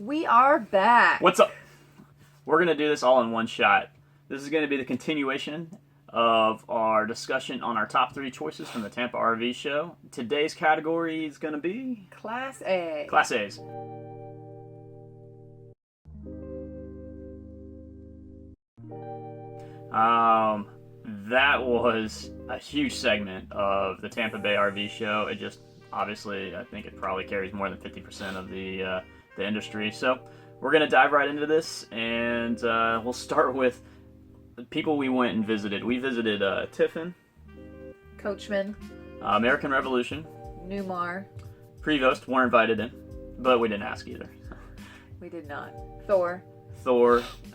We are back. What's up? We're going to do this all in one shot. This is going to be the continuation of our discussion on our top 3 choices from the Tampa RV show. Today's category is going to be... Class A. Class A's. That was a huge segment of the Tampa Bay RV show. It just, obviously, I think it probably carries more than 50% of the industry. So we're going to dive right into this, and we'll start with the people we went and visited. We visited Tiffin, Coachman, American Revolution, Newmar. Prevost, weren't invited in, but we didn't ask either. We did not. Thor,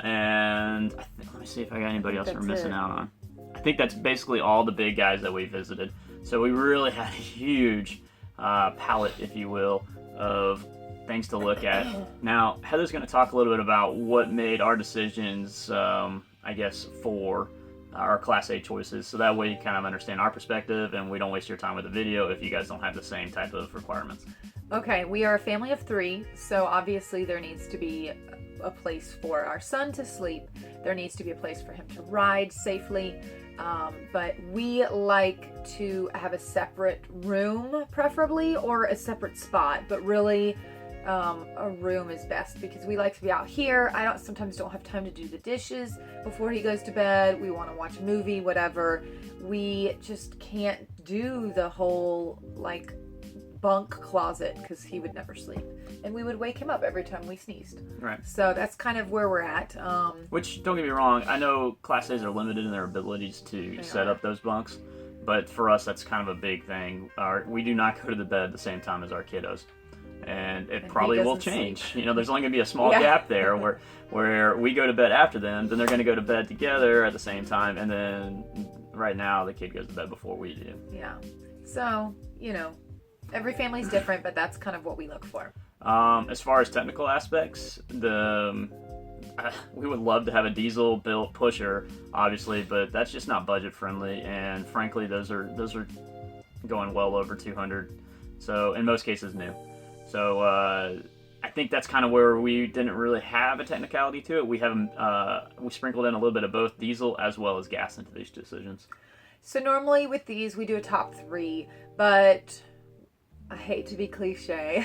and let me see if I got anybody else we're missing out on. I think that's basically all the big guys that we visited. So we really had a huge palette, if you will, of things to look at. Now, Heather's going to talk a little bit about what made our decisions, I guess, for our Class A choices. So that way you kind of understand our perspective and we don't waste your time with the video if you guys don't have the same type of requirements. Okay, we are a family of 3, so obviously there needs to be a place for our son to sleep. There needs to be a place for him to ride safely. But we like to have a separate room, preferably, or a separate spot. But really, a room is best because we like to be out here. I sometimes don't have time to do the dishes before he goes to bed. We want to watch a movie, whatever. We just can't do the whole bunk closet because he would never sleep, and we would wake him up every time we sneezed. Right. So that's kind of where we're at. Which, don't get me wrong, I know Class A's are limited in their abilities to set up those bunks, but for us that's kind of a big thing. We do not go to the bed at the same time as our kiddos, and it probably will change. Sleep. There's only going to be a small gap there where we go to bed after them, then they're going to go to bed together at the same time, and then right now the kid goes to bed before we do. Yeah. So, every family's different, but that's kind of what we look for. As far as technical aspects, we would love to have a diesel-built pusher, obviously, but that's just not budget-friendly, and frankly, those are going well over 200. So in most cases, new. So I think that's kind of where we didn't really have a technicality to it. We sprinkled in a little bit of both diesel as well as gas into these decisions. So normally with these, we do a top 3, but I hate to be cliche,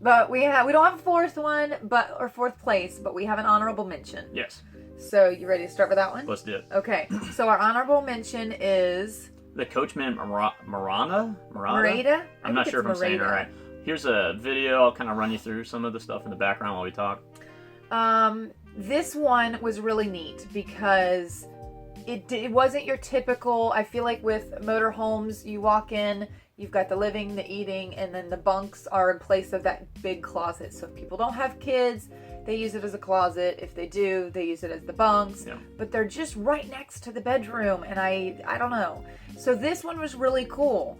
but we don't have a 4th one, or 4th place, but we have an honorable mention. Yes. So you ready to start with that one? Let's do it. Okay. So our honorable mention is the Coachman Marana. Marita? I'm not sure if I'm saying it right. Here's a video. I'll kind of run you through some of the stuff in the background while we talk. This one was really neat because it wasn't your typical. I feel like with motorhomes, you walk in, you've got the living, the eating, and then the bunks are in place of that big closet. So if people don't have kids, they use it as a closet. If they do, they use it as the bunks. Yeah. But they're just right next to the bedroom, and I don't know. So this one was really cool.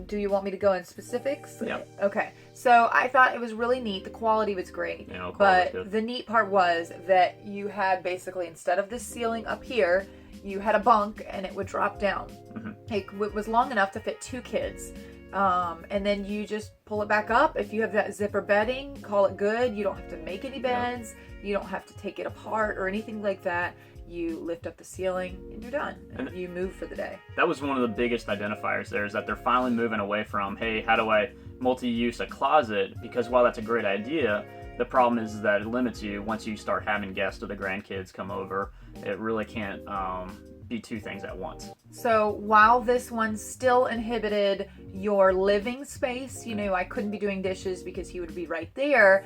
Do you want me to go in specifics? Yeah. Okay. So I thought it was really neat. The quality was great. Yeah, but the neat part was that you had basically, instead of this ceiling up here, you had a bunk and it would drop down. Mm-hmm. It was long enough to fit 2 kids. And then you just pull it back up. If you have that zipper bedding, call it good. You don't have to make any beds. Yeah. You don't have to take it apart or anything like that. You lift up the ceiling and you're done. And you move for the day. That was one of the biggest identifiers there, is that they're finally moving away from, hey, how do I multi-use a closet? Because while that's a great idea, the problem is that it limits you. Once you start having guests or the grandkids come over, it really can't be 2 things at once. So while this one still inhibited your living space, I couldn't be doing dishes because he would be right there.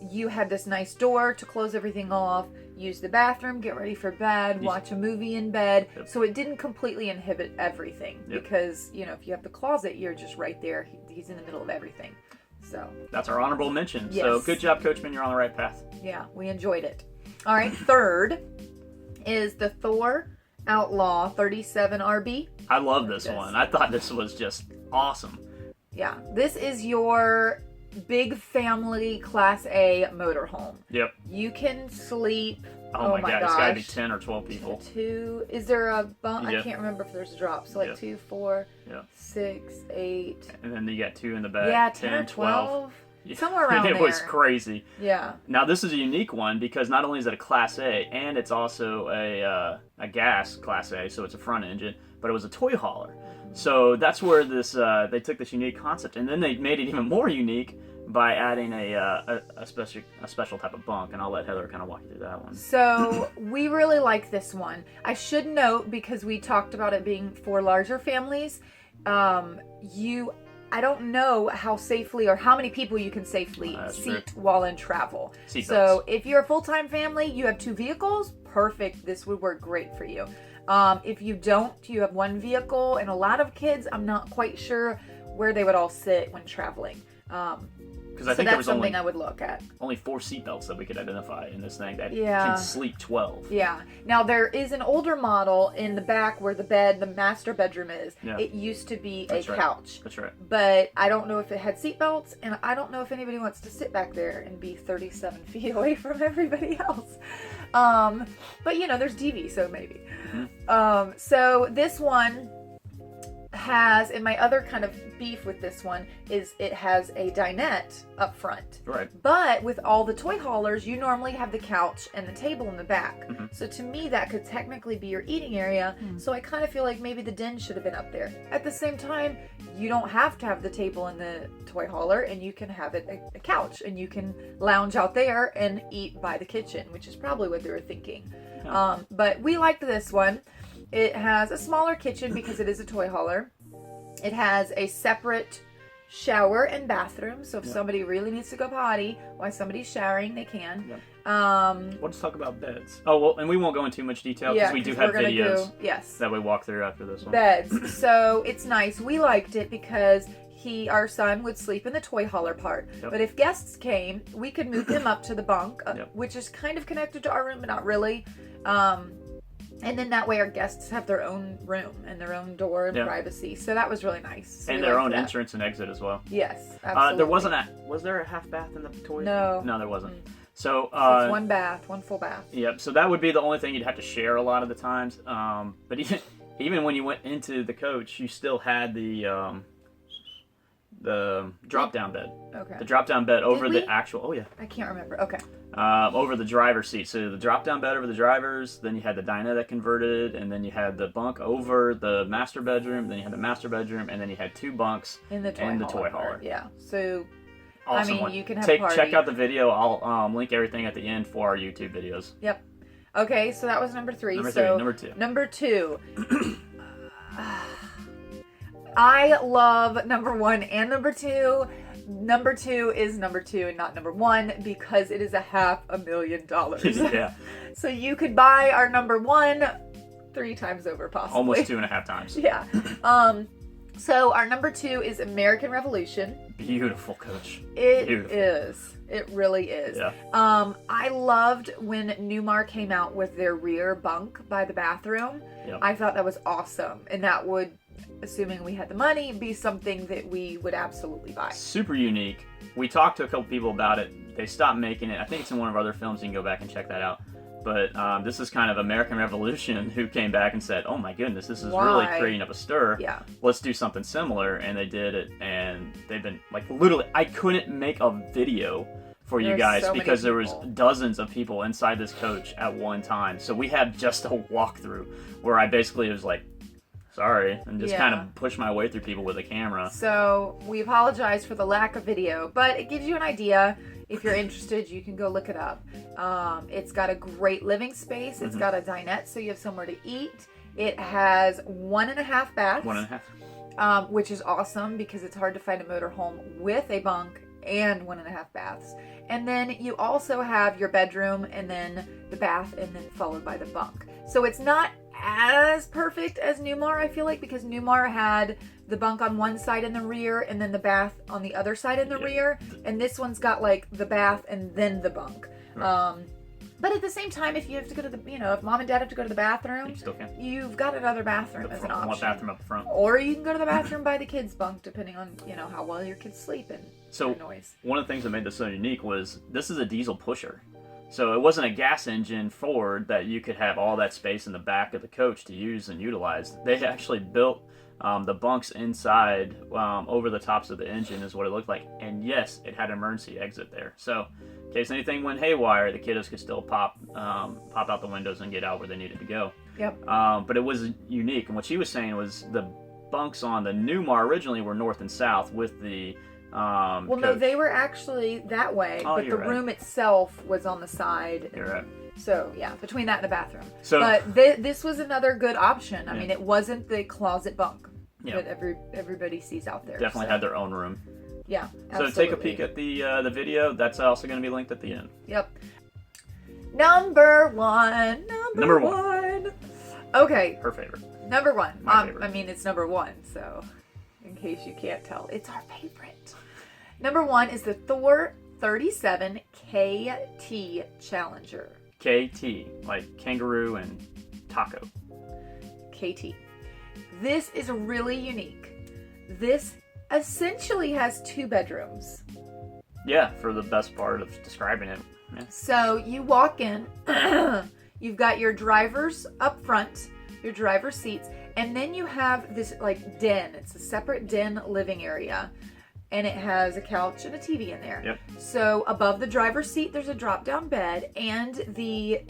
You had this nice door to close everything off, use the bathroom, get ready for bed, watch a movie in bed. Yep. So it didn't completely inhibit everything. Yep. Because, if you have the closet, you're just right there. He's in the middle of everything. So that's our honorable mention. Yes. So good job, Coachman. You're on the right path. Yeah, we enjoyed it. All right, 3rd is the Thor Outlaw 37 RB. I love this one. I thought this was just awesome. Yeah, this is your big family Class A motorhome. Yep. You can sleep. Oh my God, it's gotta be 10 or 12 people. 2. Is there a bunk? Yep. I can't remember if there's a drop. So 2, 4, 6, 8. And then you got 2 in the back. Yeah, 10 or 12. Somewhere around it there. was crazy. Yeah. Now this is a unique one because not only is it a Class A, and it's also a gas Class A, so it's a front engine, but it was a toy hauler. So that's where this they took this unique concept, and then they made it even more unique by adding a special type of bunk, and I'll let Heather kind of walk you through that one. So we really like this one. I should note, because we talked about it being for larger families, I don't know how safely or how many people you can safely seat while in travel. Seat so belts. If you're a full-time family, you have 2 vehicles, perfect. This would work great for you. If you don't, you have 1 vehicle, and a lot of kids, I'm not quite sure where they would all sit when traveling. Because I think there was something I would look at. only 4 seatbelts that we could identify in this thing that Yeah. can sleep 12. Yeah. Now there is an older model in the back where the master bedroom is. Yeah. It used to be That's a right. couch. That's right. But I don't know if it had seatbelts, and I don't know if anybody wants to sit back there and be 37 feet away from everybody else. But there's DV, so maybe. Mm-hmm. So this one has, and my other kind of beef with this one is it has a dinette up front. Right. But with all the toy haulers, you normally have the couch and the table in the back. Mm-hmm. So to me, that could technically be your eating area. So I kind of feel like maybe the den should have been up there. At the same time, you don't have to have the table in the toy hauler, and you can have it a couch, and you can lounge out there and eat by the kitchen, which is probably what they were thinking. Yeah. But we liked this one. It has a smaller kitchen because it is a toy hauler. It has a separate shower and bathroom, so if somebody really needs to go potty while somebody's showering, they can. Yep. Let's talk about beds. Oh, well, and we won't go into too much detail because we do have videos that we walk through after this one. Beds. So it's nice. We liked it because our son would sleep in the toy hauler part. Yep. But if guests came, we could move him up to the bunk, which is kind of connected to our room, but not really. And then that way our guests have their own room and their own door and privacy. So that was really nice. So and their own entrance and exit as well. Yes, absolutely. There wasn't was there a half bath in the toy? No. No, there wasn't. So it's 1 bath, 1 full bath. Yep. So that would be the only thing you'd have to share a lot of the times. But even when you went into the coach, you still had the drop down bed. Okay. The drop down bed over the actual. Oh yeah. I can't remember. Okay. Over the driver's seat. So the drop down bed over the driver's, then you had the dinette that converted, and then you had the bunk over the master bedroom, then you had the master bedroom, and then you had 2 bunks in the toy hauler. Yeah. So awesome one. You can have check out the video. I'll link everything at the end for our YouTube videos. Yep. Okay, so that was number 3. Number 2. Number 2. I love number 1 and number 2. Number 2 is number 2 and not number 1 because it is $500,000. Yeah. So you could buy our number 1 3 times over, possibly. Almost 2.5 times. Yeah. So our number 2 is American Revolution. Beautiful, Coach. It is. It really is. Yeah. I loved when Newmar came out with their rear bunk by the bathroom. Yep. I thought that was awesome, and that would, assuming we had the money, be something that we would absolutely buy. Super unique. We talked to a couple people about it. They stopped making it. I think it's in one of our other films. You can go back and check that out. But this is kind of American Revolution who came back and said, oh my goodness, this is really creating up a stir. Yeah. Let's do something similar. And they did it. And they've been, like, literally, I couldn't make a video for you guys because there was dozens of people inside this coach at one time. So we had just a walkthrough where I basically was like, sorry, and just kind of push my way through people with a camera. So we apologize for the lack of video, but it gives you an idea. If you're interested, you can go look it up. It's got a great living space. It's got a dinette, so you have somewhere to eat. It has 1.5 baths. 1.5. Which is awesome because it's hard to find a motorhome with a bunk and 1.5 baths. And then you also have your bedroom and then the bath and then followed by the bunk. So it's not as perfect as Newmar, I feel like, because Newmar had the bunk on one side in the rear and then the bath on the other side in the rear. And this one's got like the bath and then the bunk. Right. But at the same time, if you have to go to the, if mom and dad have to go to the bathroom, you still can. You've got another bathroom as an option. One bathroom up front. Or you can go to the bathroom by the kids' bunk, depending on, how well your kids sleep and noise. One of the things that made this so unique was this is a diesel pusher. So it wasn't a gas engine Ford that you could have all that space in the back of the coach to use and utilize. They actually built The bunks inside, over the tops of the engine, is what it looked like. And yes, it had an emergency exit there. So, in case anything went haywire, the kiddos could still pop out the windows and get out where they needed to go. Yep. But it was unique. And what she was saying was the bunks on the Newmar originally were north and south with the well, coach. no, they were actually that way, but the room itself was on the side. You're right. So, yeah, between that and the bathroom. So, but this was another good option. I mean, it wasn't the closet bunk that everybody sees out there. Definitely had their own room. Yeah, absolutely. So take a peek at the video. That's also going to be linked at the end. Yep. Number one. Number one. Okay. Her favorite. Number one. My favorite. I mean, it's number one, so in case you can't tell, it's our favorite. Number one is the Thor 37 KT Challenger. KT, like kangaroo and taco. KT. This is really unique. This essentially has 2 bedrooms. Yeah, for the best part of describing it. Yeah. So you walk in, you've got your drivers up front, your driver's seats, and then you have this like den. It's a separate den living area. And it has a couch and a TV in there. Yep. So above the driver's seat, there's a drop-down bed, and the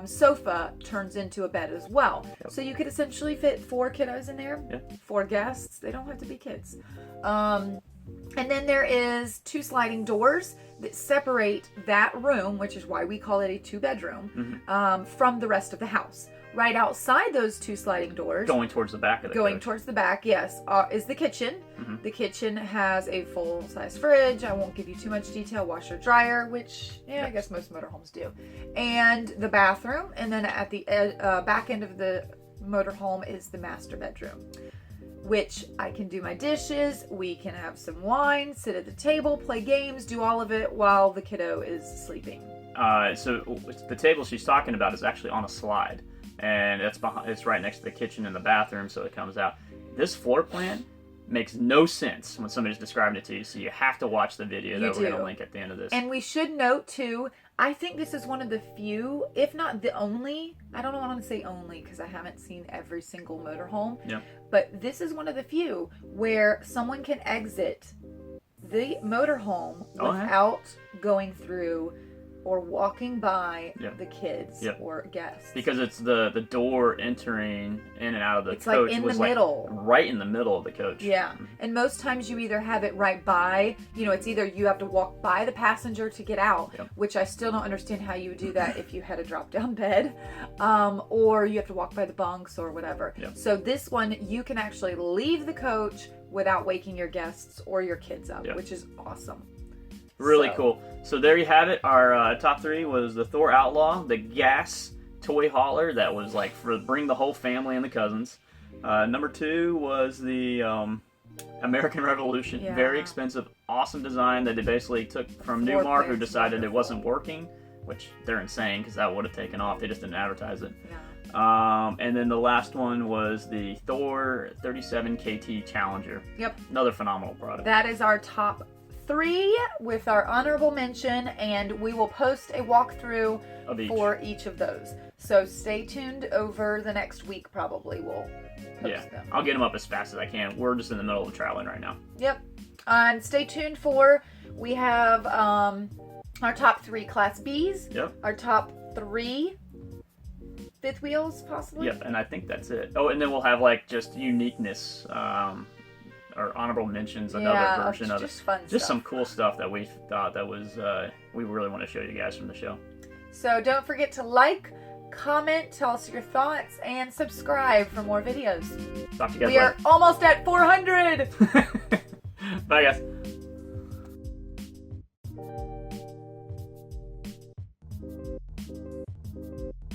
sofa turns into a bed as well. Yep. So you could essentially fit 4 kiddos in there, 4 guests. They don't have to be kids. And then there is 2 sliding doors that separate that room, which is why we call it a 2-bedroom, from the rest of the house. Right outside those 2 sliding doors, going towards the back of the coach. towards the back, yes, is the kitchen. The kitchen has a full-size fridge. I won't give you too much detail. Washer, dryer, which I guess most motorhomes do, and the bathroom. And then at the back end of the motorhome is the master bedroom, which I can do my dishes. We can have some wine, sit at the table, play games, do all of it while the kiddo is sleeping. So the table she's talking about is actually on a slide. And it's right next to the kitchen and the bathroom, so it comes out. This floor plan makes no sense when somebody's describing it to you, so you have to watch the video that we're going to link at the end of this. And we should note, too, I think this is one of the few, if not the only, I don't want to say only because I haven't seen every single motorhome, but this is one of the few where someone can exit the motorhome without going through or walking by the kids or guests. Because it's the door entering in and out of the coach. It's like in the middle. Right in the middle of the coach. Yeah. And most times you either have it right by, it's either you have to walk by the passenger to get out, which I still don't understand how you would do that if you had a drop-down bed, or you have to walk by the bunks or whatever. So this one, you can actually leave the coach without waking your guests or your kids up, which is awesome. Really cool. So there you have it. Our top 3 was the Thor Outlaw, the gas toy hauler that was like for bring the whole family and the cousins. Number 2 was the American Revolution. Very expensive, awesome design that they basically took from Newmar, who decided it wasn't working, which they're insane because that would have taken off. They just didn't advertise it. And then the last one was the Thor 37 KT Challenger. Yep. Another phenomenal product. That is our top 3 with our honorable mention, and we will post a walkthrough for each of those. So stay tuned over the next week, probably we'll post them. I'll get them up as fast as I can. We're just in the middle of traveling right now. Yep. And stay tuned we have our top 3 Class Bs. Yep. Our top 3 fifth wheels, possibly. Yep, and I think that's it. Oh, and then we'll have like just uniqueness, or honorable mentions, another version of it. Fun just stuff. Some cool stuff that we thought that was we really want to show you guys from the show. So don't forget to like, comment, tell us your thoughts, and subscribe for more videos. Talk to you guys later. We are almost at 400! Bye, guys.